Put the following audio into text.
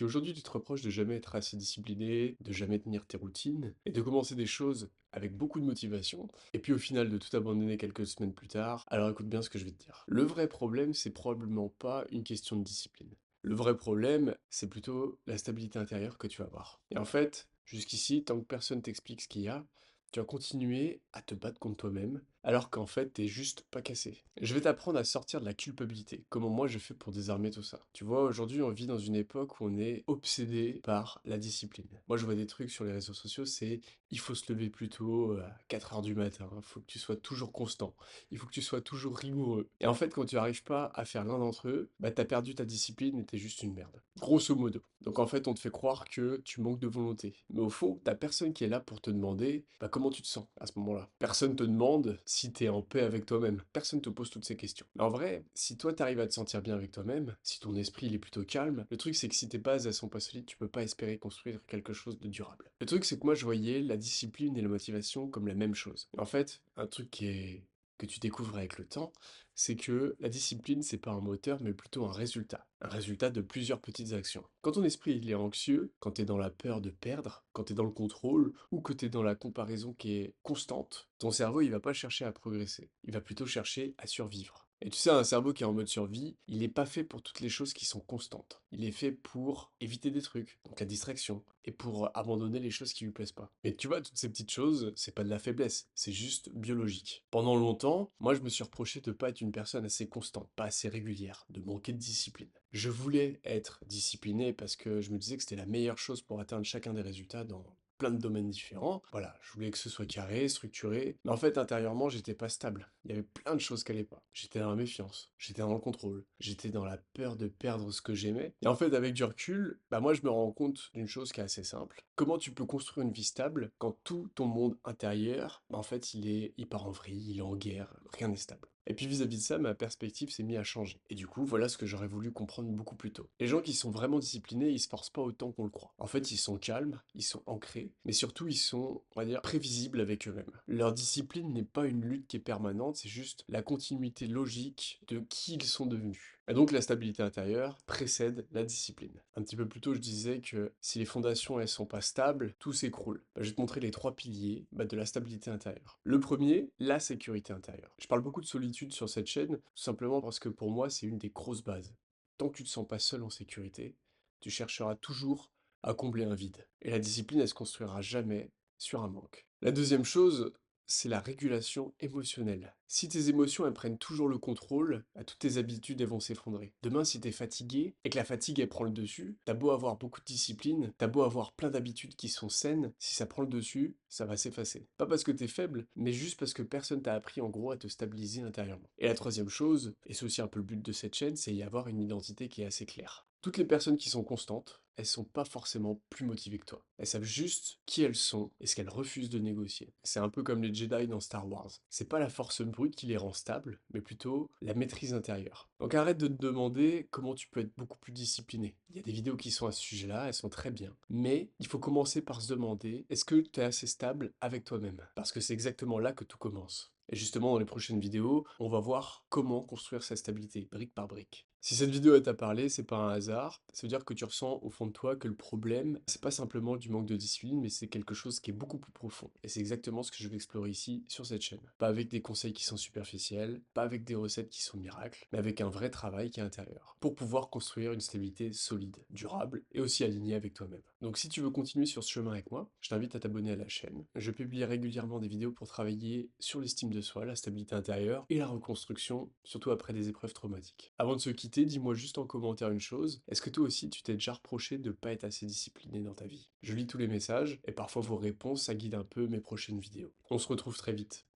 Si aujourd'hui tu te reproches de jamais être assez discipliné, de jamais tenir tes routines, et de commencer des choses avec beaucoup de motivation, et puis au final de tout abandonner quelques semaines plus tard, alors écoute bien ce que je vais te dire. Le vrai problème, c'est probablement pas une question de discipline. Le vrai problème, c'est plutôt la stabilité intérieure que tu vas avoir. Et en fait, jusqu'ici, tant que personne t'explique ce qu'il y a, tu vas continuer à te battre contre toi-même, alors qu'en fait, t'es juste pas cassé. Je vais t'apprendre à sortir de la culpabilité, comment moi je fais pour désarmer tout ça. Tu vois, aujourd'hui, on vit dans une époque où on est obsédé par la discipline. Moi, je vois des trucs sur les réseaux sociaux, c'est il faut se lever plus tôt, à 4 heures du matin, il faut que tu sois toujours constant, il faut que tu sois toujours rigoureux. Et en fait, quand tu arrives pas à faire l'un d'entre eux, bah t'as perdu ta discipline et t'es juste une merde. Grosso modo. Donc en fait, on te fait croire que tu manques de volonté. Mais au fond, t'as personne qui est là pour te demander bah, comment tu te sens à ce moment-là. Personne te demande si t'es en paix avec toi-même. Personne te pose toutes ces questions. Mais en vrai, si toi t'arrives à te sentir bien avec toi-même, si ton esprit il est plutôt calme, le truc c'est que si tes bases elles sont pas solides, tu peux pas espérer construire quelque chose de durable. Le truc c'est que moi je voyais la discipline et la motivation comme la même chose. Et en fait, un truc que tu découvres avec le temps, c'est que la discipline, c'est pas un moteur, mais plutôt un résultat. Un résultat de plusieurs petites actions. Quand ton esprit il est anxieux, quand t'es dans la peur de perdre, quand t'es dans le contrôle, ou que t'es dans la comparaison qui est constante, ton cerveau il va pas chercher à progresser. Il va plutôt chercher à survivre. Et tu sais, un cerveau qui est en mode survie, il n'est pas fait pour toutes les choses qui sont constantes. Il est fait pour éviter des trucs, donc la distraction, et pour abandonner les choses qui lui plaisent pas. Mais tu vois, toutes ces petites choses, c'est pas de la faiblesse, c'est juste biologique. Pendant longtemps, moi je me suis reproché de pas être une personne assez constante, pas assez régulière, de manquer de discipline. Je voulais être discipliné parce que je me disais que c'était la meilleure chose pour atteindre chacun des résultats dans plein de domaines différents. Voilà, je voulais que ce soit carré, structuré, mais en fait intérieurement j'étais pas stable. Il y avait plein de choses qui allaient pas. J'étais dans la méfiance, j'étais dans le contrôle, j'étais dans la peur de perdre ce que j'aimais. Et en fait avec du recul, bah moi je me rends compte d'une chose qui est assez simple. Comment tu peux construire une vie stable quand tout ton monde intérieur, bah en fait il part en vrille, il est en guerre, rien n'est stable. Et puis vis-à-vis de ça, ma perspective s'est mise à changer. Et du coup, voilà ce que j'aurais voulu comprendre beaucoup plus tôt. Les gens qui sont vraiment disciplinés, ils se forcent pas autant qu'on le croit. En fait, ils sont calmes, ils sont ancrés, mais surtout ils sont, on va dire, prévisibles avec eux-mêmes. Leur discipline n'est pas une lutte qui est permanente, c'est juste la continuité logique de qui ils sont devenus. Et donc la stabilité intérieure précède la discipline. Un petit peu plus tôt, je disais que si les fondations elles sont pas stables, tout s'écroule. Bah, je vais te montrer les trois piliers de la stabilité intérieure. Le premier, la sécurité intérieure. Je parle beaucoup de solitude sur cette chaîne, tout simplement parce que pour moi, c'est une des grosses bases. Tant que tu te sens pas seul en sécurité, tu chercheras toujours à combler un vide. Et la discipline, elle se construira jamais sur un manque. La deuxième chose, c'est la régulation émotionnelle. Si tes émotions elles prennent toujours le contrôle, bah, toutes tes habitudes elles vont s'effondrer. Demain, si t'es fatigué et que la fatigue elle prend le dessus, t'as beau avoir beaucoup de discipline, t'as beau avoir plein d'habitudes qui sont saines, si ça prend le dessus, ça va s'effacer. Pas parce que t'es faible, mais juste parce que personne t'a appris en gros à te stabiliser intérieurement. Et la troisième chose, et c'est aussi un peu le but de cette chaîne, c'est y avoir une identité qui est assez claire. Toutes les personnes qui sont constantes, elles sont pas forcément plus motivées que toi. Elles savent juste qui elles sont et ce qu'elles refusent de négocier. C'est un peu comme les Jedi dans Star Wars. C'est pas la force brute qui les rend stables, mais plutôt la maîtrise intérieure. Donc arrête de te demander comment tu peux être beaucoup plus discipliné. Il y a des vidéos qui sont à ce sujet-là, elles sont très bien. Mais il faut commencer par se demander, est-ce que tu es assez stable avec toi-même? Parce que c'est exactement là que tout commence. Et justement, dans les prochaines vidéos, on va voir comment construire sa stabilité, brique par brique. Si cette vidéo t'a parlé, c'est pas un hasard. Ça veut dire que tu ressens au fond de toi que le problème, c'est pas simplement du manque de discipline, mais c'est quelque chose qui est beaucoup plus profond. Et c'est exactement ce que je vais explorer ici, sur cette chaîne. Pas avec des conseils qui sont superficiels, pas avec des recettes qui sont miracles, mais avec un vrai travail qui est intérieur. Pour pouvoir construire une stabilité solide, durable, et aussi alignée avec toi-même. Donc si tu veux continuer sur ce chemin avec moi, je t'invite à t'abonner à la chaîne. Je publie régulièrement des vidéos pour travailler sur l'estime de soi, la stabilité intérieure et la reconstruction, surtout après des épreuves traumatiques. Avant de se quitter, dis-moi juste en commentaire une chose, est-ce que toi aussi tu t'es déjà reproché de pas être assez discipliné dans ta vie? Je lis tous les messages, et parfois vos réponses, ça guide un peu mes prochaines vidéos. On se retrouve très vite.